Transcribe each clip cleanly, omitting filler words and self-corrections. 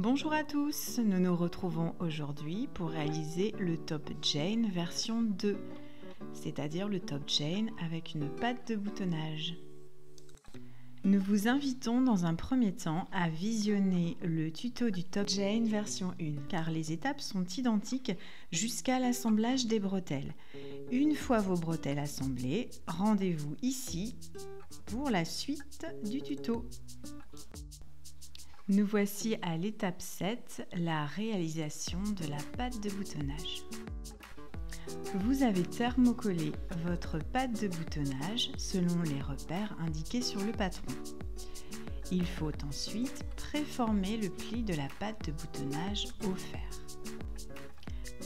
Bonjour à tous, nous nous retrouvons aujourd'hui pour réaliser le top chain version 2, c'est-à-dire le top chain avec une patte de boutonnage. Nous vous invitons dans un premier temps à visionner le tuto du top chain version 1 car les étapes sont identiques jusqu'à l'assemblage des bretelles. Une fois vos bretelles assemblées, rendez-vous ici pour la suite du tuto. Nous voici à l'étape 7, la réalisation de la patte de boutonnage. Vous avez thermocollé votre patte de boutonnage selon les repères indiqués sur le patron. Il faut ensuite préformer le pli de la patte de boutonnage au fer.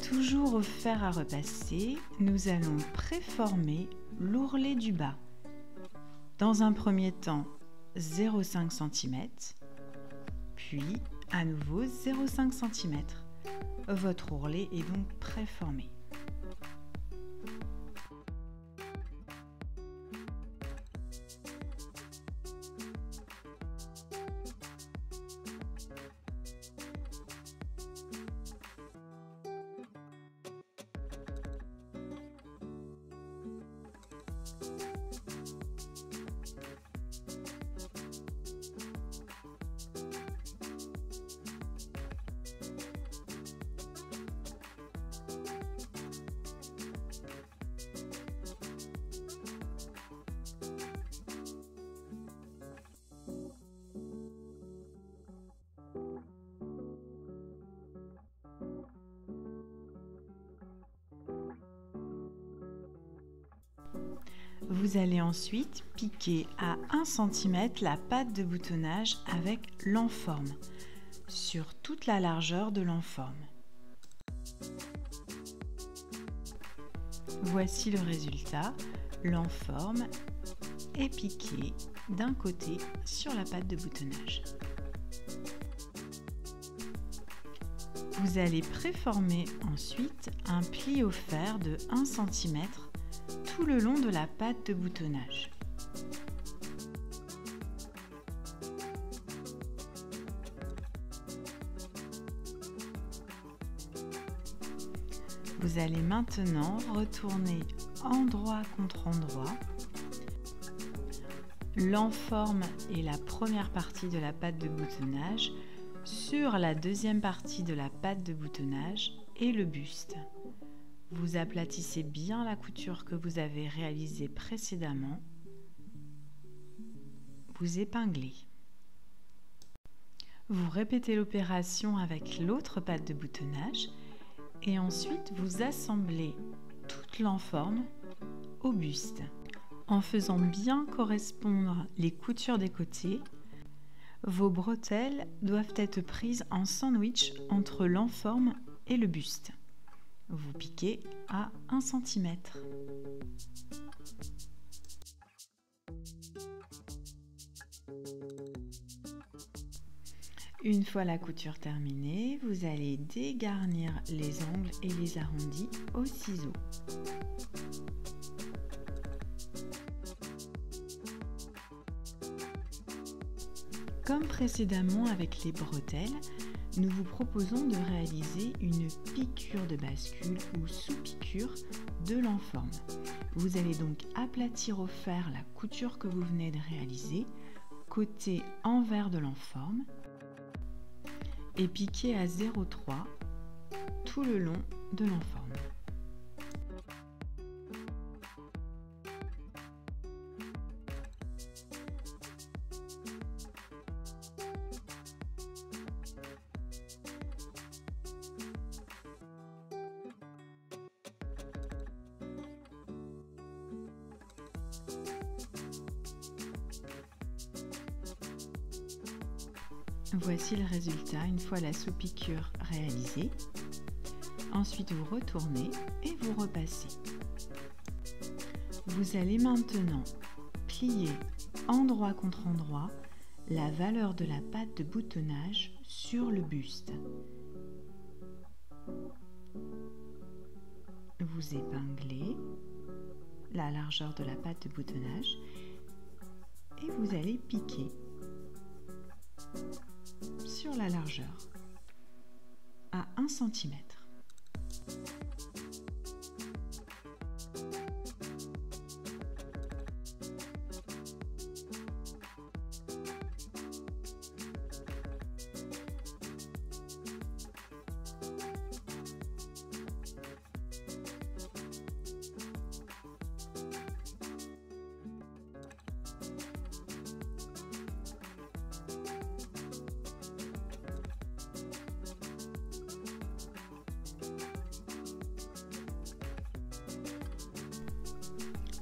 Toujours au fer à repasser, nous allons préformer l'ourlet du bas. Dans un premier temps, 0,5 cm. Puis, à nouveau 0,5 cm. Votre ourlet est donc préformé. Vous allez ensuite piquer à 1 cm la patte de boutonnage avec l'enforme sur toute la largeur de l'enforme. Voici le résultat, l'enforme est piqué d'un côté sur la patte de boutonnage. Vous allez préformer ensuite un pli au fer de 1 cm tout le long de la patte de boutonnage. Vous allez maintenant retourner endroit contre endroit l'enforme et la première partie de la patte de boutonnage sur la deuxième partie de la patte de boutonnage et le buste. Vous aplatissez bien la couture que vous avez réalisée précédemment. Vous épinglez. Vous répétez l'opération avec l'autre patte de boutonnage et ensuite vous assemblez toute l'enforme au buste. En faisant bien correspondre les coutures des côtés, vos bretelles doivent être prises en sandwich entre l'enforme et le buste. Vous piquez à 1 cm. Une fois la couture terminée, vous allez dégarnir les angles et les arrondis au ciseau. Comme précédemment avec les bretelles, nous vous proposons de réaliser une piqûre de bascule ou sous-piqûre de l'enforme. Vous allez donc aplatir au fer la couture que vous venez de réaliser, côté envers de l'enforme, et piquer à 0,3 tout le long de l'enforme. Voici le résultat une fois la sous-piqûre réalisée. Ensuite, vous retournez et vous repassez. Vous allez maintenant plier endroit contre endroit la valeur de la patte de boutonnage sur le buste. Vous épinglez la largeur de la patte de boutonnage et vous allez piquer sur la largeur. à 1 cm.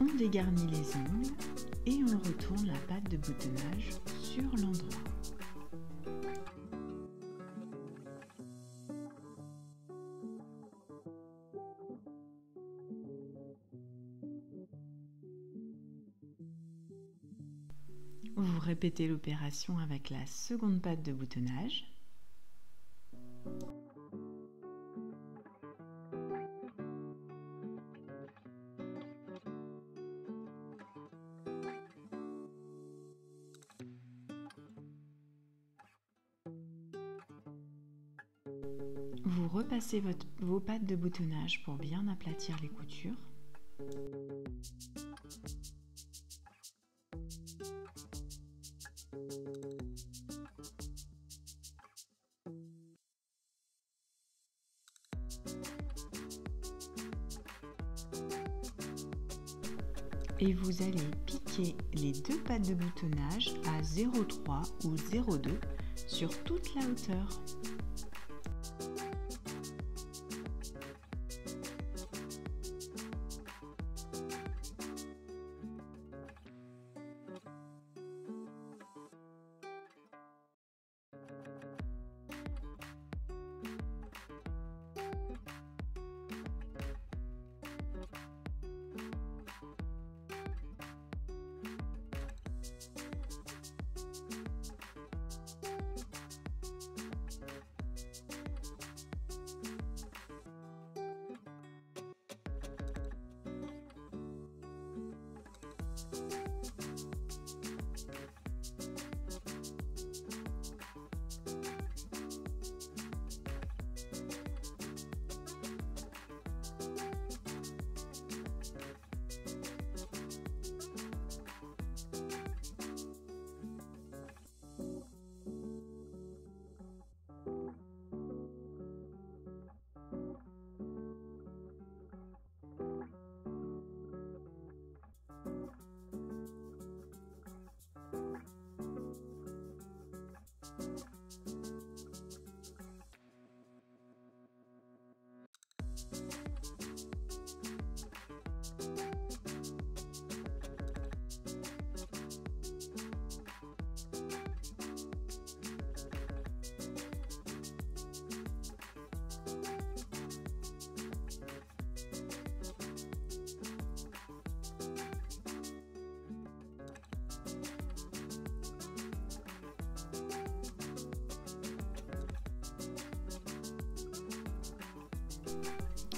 On dégarnit les ongles et on retourne la pâte de boutonnage sur l'endroit. Vous répétez l'opération avec la seconde pâte de boutonnage. Vous repassez vos pâtes de boutonnage pour bien aplatir les coutures. Et vous allez piquer les deux pâtes de boutonnage à 0,3 ou 0,2 sur toute la hauteur.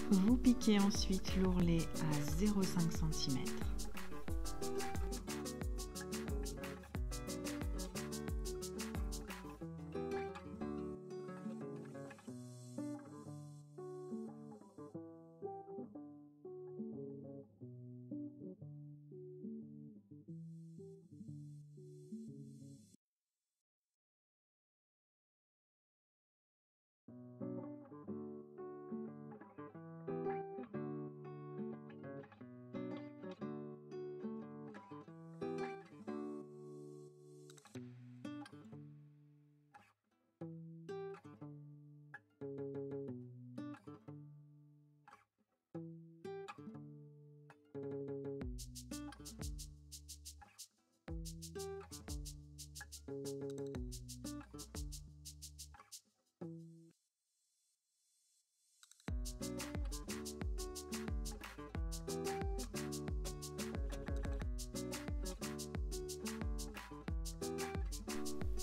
Vous piquez ensuite l'ourlet à 0,5 cm.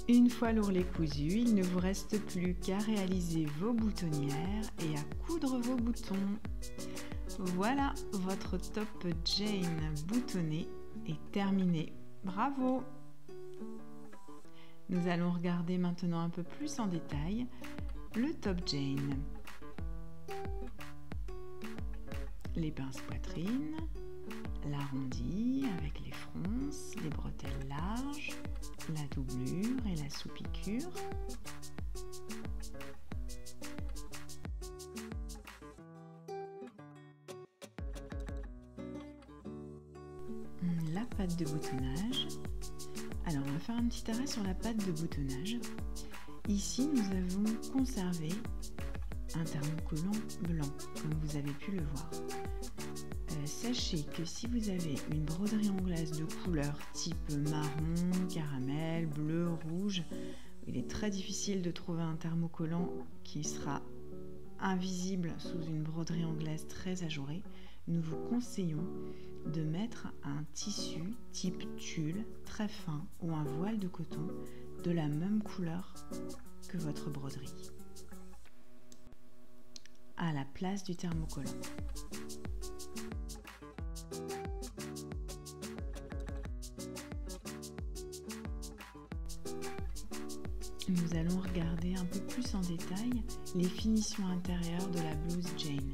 Une fois l'ourlet cousu, il ne vous reste plus qu'à réaliser vos boutonnières et à coudre vos boutons. Voilà, votre top Jane boutonné est terminé. Bravo! Nous allons regarder maintenant un peu plus en détail le top Jane, les pinces poitrine, l'arrondi avec les fronces, les bretelles larges, la doublure et la sous-piqûre. La patte de boutonnage. Alors on va faire un petit arrêt sur la patte de boutonnage. Ici nous avons conservé un thermocollant blanc comme vous avez pu le voir. Sachez que si vous avez une broderie anglaise de couleur type marron, caramel, bleu, rouge, il est très difficile de trouver un thermocollant qui sera invisible sous une broderie anglaise très ajourée. Nous vous conseillons de mettre un tissu type tulle très fin ou un voile de coton de la même couleur que votre broderie à la place du thermocollant. Nous allons regarder un peu plus en détail les finitions intérieures de la blouse Jane.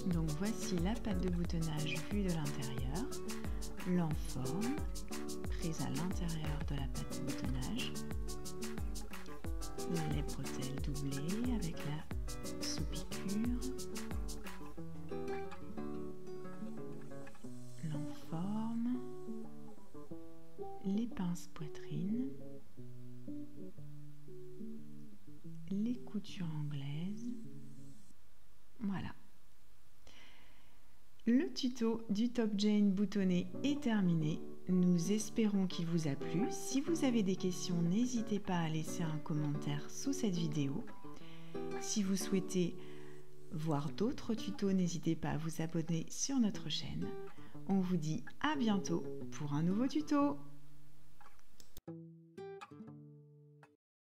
Donc voici la patte de boutonnage vue de l'intérieur, l'enforme prise à l'intérieur de la patte de boutonnage, les bretelles doublées avec la sous-piqûre, l'enforme, les pinces poitrine, les coutures anglaises. Voilà. Le tuto du top Jane boutonné est terminé. Nous espérons qu'il vous a plu. Si vous avez des questions, n'hésitez pas à laisser un commentaire sous cette vidéo. Si vous souhaitez voir d'autres tutos, n'hésitez pas à vous abonner sur notre chaîne. On vous dit à bientôt pour un nouveau tuto.